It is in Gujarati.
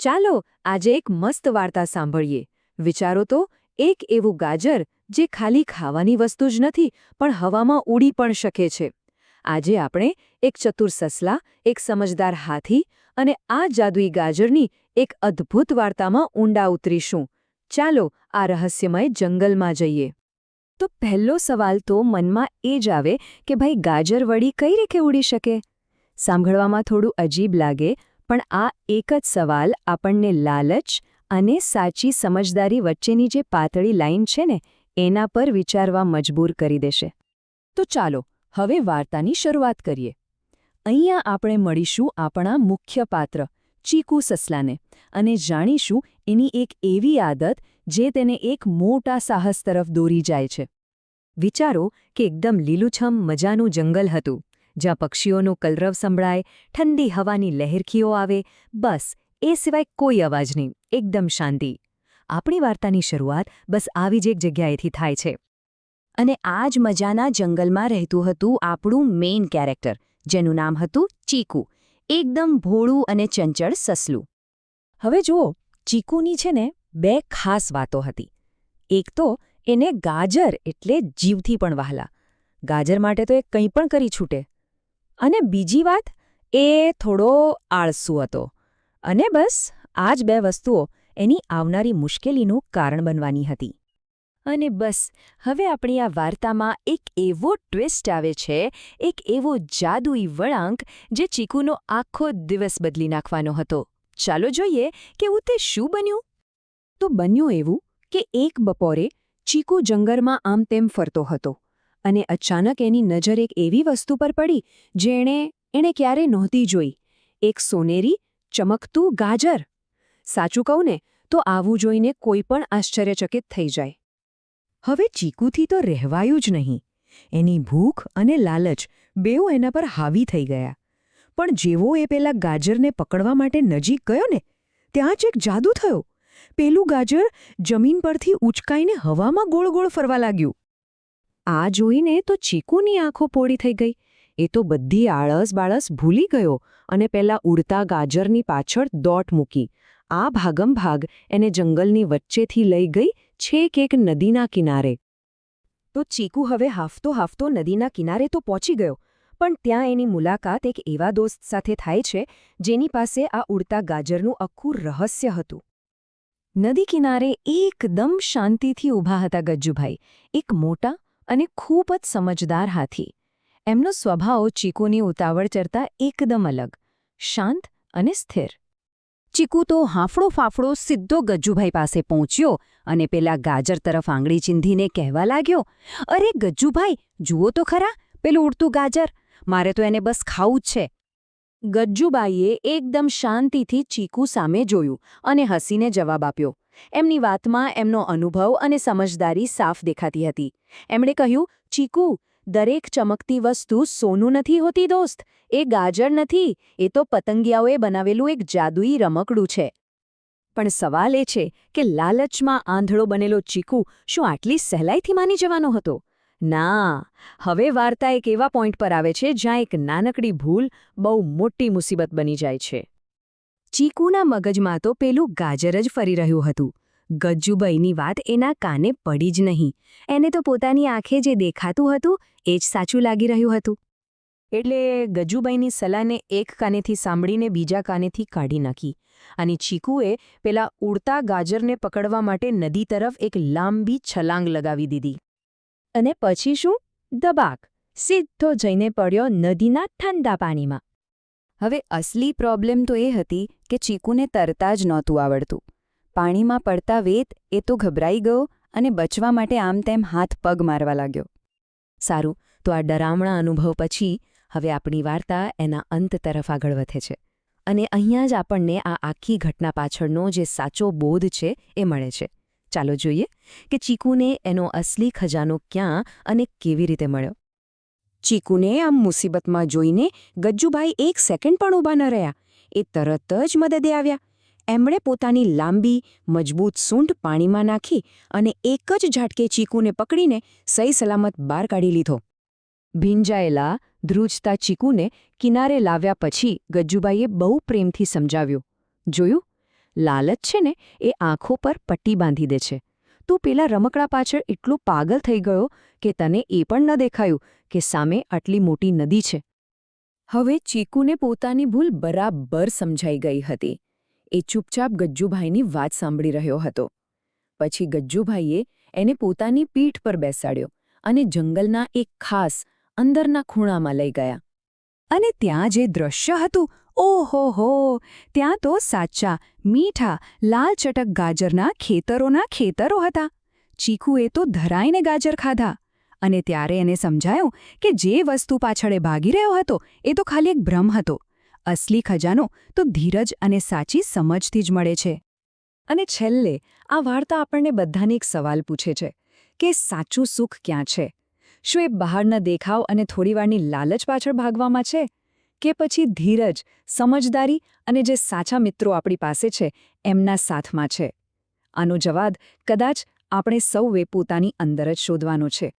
ચાલો આજે એક મસ્ત વાર્તા સાંભળીએ. વિચારો તો, એક એવું ગાજર જે ખાલી ખાવાની વસ્તુ જ નથી પણ હવામાં ઉડી પણ શકે છે. આજે આપણે એક ચતુર સસલા, એક સમજદાર હાથી અને આ જાદુઈ ગાજરની એક અદ્ભુત વાર્તામાં ઊંડા ઉતરીશું. ચાલો આ રહસ્યમય જંગલમાં જઈએ. તો પહેલો સવાલ તો મનમાં એ જ આવે કે ભાઈ ગાજર વળી કઈ રીતે ઉડી શકે? સાંભળવામાં થોડું અજીબ લાગે, પણ આ એક જ સવાલ આપણને લાલચ અને સાચી સમજદારી વચ્ચેની જે પાતળી લાઈન છે ને, એના પર વિચારવા મજબૂર કરી દેશે. તો ચાલો હવે વાર્તાની શરૂઆત કરીએ. અહીંયા આપણે મળીશું આપણા મુખ્ય પાત્ર ચીકુ સસલાને અને જાણીશું એની એક એવી આદત જે તેને એક મોટા સાહસ તરફ દોરી જાય છે. વિચારો કે એકદમ લીલુંછમ મજાનું જંગલ હતું, જ્યાં પક્ષીઓનો કલરવ સંભળાય, ઠંડી હવાની લહેરખીઓ આવે, બસ એ સિવાય કોઈ અવાજ નહીં, એકદમ શાંતિ. આપણી વાર્તાની શરૂઆત બસ આવી જ એક જગ્યાએથી થાય છે. અને આ જ મજાના જંગલમાં રહેતું હતું આપણું મેઇન કેરેક્ટર, જેનું નામ હતું ચીકુ, એકદમ ભોળું અને ચંચળ સસલું. હવે જુઓ, ચીકુની છે ને બે ખાસ વાતો હતી. એક તો એને ગાજર એટલે જીવથી પણ વહાલા. ગાજર માટે તો એ કંઈ પણ કરી છૂટે. અને બીજી વાત, એ થોડો આળસુ હતો. અને બસ આ જ બે વસ્તુઓ એની આવનારી મુશ્કેલીનું કારણ બનવાની હતી. અને બસ હવે આપણી આ વાર્તામાં એક એવો ટ્વિસ્ટ આવે છે, એક એવો જાદુઈ વળાંક જે ચીકુનો આખો દિવસ બદલી નાખવાનો હતો. ચાલો જોઈએ કે તે શું બન્યું. તો બન્યું એવું કે એક બપોરે ચીકુ જંગલમાં આમ તેમ ફરતો હતો અને અચાનક એની નજર એક એવી વસ્તુ પર પડી જે એણે ક્યારે નહોતી જોઈ. એક સોનેરી, ચમકતું ગાજર. સાચું કહું ને તો આવું જોઈને કોઈ પણ આશ્ચર્યચકિત થઈ જાય. હવે ચીકુથી તો રહેવાયું જ નહીં. એની ભૂખ અને લાલચ બેઉ એના પર હાવી થઈ ગયા. પણ જેવો એ પેલા ગાજરને પકડવા માટે નજીક ગયો ને, ત્યાં જ એક જાદુ થયો. પેલું ગાજર જમીન પરથી ઉચકાઈને હવામાં ગોળ ગોળ ફરવા લાગ્યું. આ જોઈને તો ચીકુની આંખો પોળી થઈ ગઈ. એ તો બધી આળસ બાળસ ભૂલી ગયો અને પેલા ઉડતા ગાજરની પાછળ દોટ મૂકી. આ ભાગમભાગ એને જંગલની વચ્ચેથી લઈ ગઈ છેક એક નદીના કિનારે. તો ચીકુ હવે હાફતો હાફતો નદીના કિનારે તો પહોંચી ગયો, પણ ત્યાં એની મુલાકાત એક એવા દોસ્ત સાથે થાય છે જેની પાસે આ ઉડતા ગાજરનું આખું રહસ્ય હતું. નદી કિનારે એકદમ શાંતિથી ઊભા હતા ગજ્જુભાઈ, એક મોટા અને ખૂબ જ સમજદાર હાથી. એમનો સ્વભાવ ચીકુની ઉતાવળ ચડતા એકદમ અલગ, શાંત અને સ્થિર. ચીકુ તો હાંફળો ફાફડો સીધો ગજ્જુભાઈ પાસે પહોંચ્યો અને પેલા ગાજર તરફ આંગળી ચીંધીને કહેવા લાગ્યો, અરે ગજ્જુભાઈ, જુઓ તો ખરા પેલું ઉડતું ગાજર, મારે તો એને બસ ખાવું જ છે. ગજ્જુબાઈએ એકદમ શાંતિથી ચીકુ સામે જોયું અને હસીને જવાબ આપ્યો. એમની વાતમાં એમનો અનુભવ અને સમજદારી સાફ દેખાતી હતી. એમણે કહ્યું, ચીકુ, દરેક ચમકતી વસ્તુ સોનું નથી હોતી દોસ્ત, એ ગાજર નથી, એ તો પતંગિયાઓએ બનાવેલું એક જાદુઈ રમકડું છે. પણ સવાલ એ છે કે લાલચમાં આંધળો બનેલો ચીકુ શું આટલી સહેલાઈથી માની જવાનો હતો? ના, હવે વાર્તા એક એવા પોઈન્ટ પર આવે છે જ્યાં એક નાનકડી ભૂલ બહુ મોટી મુસીબત બની જાય છે. ચીકુના મગજમાં તો પેલું ગાજર જ ફરી રહ્યું હતું. ગજ્જુભાઈની વાત એના કાને પડી જ નહીં. એને તો પોતાની આંખે જે દેખાતું હતું એ જ સાચું લાગી રહ્યું હતું. એટલે ગજ્જુભાઈની સલાહને એક કાનેથી સાંભળીને બીજા કાનેથી કાઢી નાખી અને ચીકુએ પેલા ઉડતા ગાજરને પકડવા માટે નદી તરફ એક લાંબી છલાંગ લગાવી દીધી. અને પછી શું? દબાક! સીધો જઈને પડ્યો નદીના ઠંડા પાણીમાં. હવે અસલી પ્રોબ્લેમ તો એ હતી કે ચીકુને તરતા જ નહોતું આવડતું. પાણીમાં પડતા વેત એ તો ગભરાઈ ગયો અને બચવા માટે આમ તેમ હાથ પગ મારવા લાગ્યો. સારું, તો આ ડરામણા અનુભવ પછી હવે આપણી વાર્તા એના અંત તરફ આગળ વધે છે. અને અહીંયા જ આપણને આ આખી ઘટના પાછળનો જે સાચો બોધ છે એ મળે છે. ચાલો જોઈએ કે ચીકુને એનો અસલી ખજાનો ક્યાં અને કેવી રીતે મળ્યો. ચીકુને આમ મુસીબતમાં જોઈને ગજ્જુભાઈ એક સેકન્ડ પણ ઊભા ન રહ્યા. એ તરત જ મદદે આવ્યા. એમણે પોતાની લાંબી, મજબૂત સૂંઢ પાણીમાં નાખી અને એક જ ઝાટકે ચીકુને પકડીને સહી સલામત બહાર કાઢી લીધો. ભીંજાયેલા, ધ્રુજતા ચીકુને કિનારે લાવ્યા પછી ગજ્જુભાઈએ બહુ પ્રેમથી સમજાવ્યું. જોયું? લાલચ છે ને એ આંખો પર પટ્ટી બાંધી દે છે. તું પેલા રમકડા પાછળ એટલો પાગલ થઈ ગયો કે તને એ પણ ન દેખાયું કે સામે આટલી મોટી નદી છે. હવે ચીકુને પોતાની ભૂલ બરાબર સમજાઈ ગઈ હતી. એ ચૂપચાપ ગજ્જુભાઈની વાત સાંભળી રહ્યો હતો. પછી ગજ્જુભાઈએ એને પોતાની પીઠ પર બેસાડ્યો અને જંગલના એક ખાસ અંદરના ખૂણામાં લઈ ગયા. અને ત્યાં જે દૃશ્ય હતું, ઓહોહો! ત્યાં તો સાચા મીઠા લાલચટક ગાજરના ખેતરોના ખેતરો હતા. ચીકુએ તો ધરાઈને ગાજર ખાધા. અને ત્યારે એને સમજાયું કે જે વસ્તુ પાછળ એ ભાગી રહ્યો હતો એ તો ખાલી એક ભ્રમ હતો. અસલી ખજાનો તો ધીરજ અને સાચી સમજથી જ મળે છે. અને છેલ્લે આ વાર્તા આપણને બધાને એક સવાલ પૂછે છે કે સાચું સુખ ક્યાં છે? શું એ બહારના દેખાવ અને થોડીવારની લાલચ પાછળ ભાગવામાં છે, કે પછી ધીરજ, સમજદારી અને જે સાચા મિત્રો આપણી પાસે છે એમના સાથમાં છે? આનો જવાબ કદાચ આપણે સૌએ પોતાની અંદર જ શોધવાનો છે.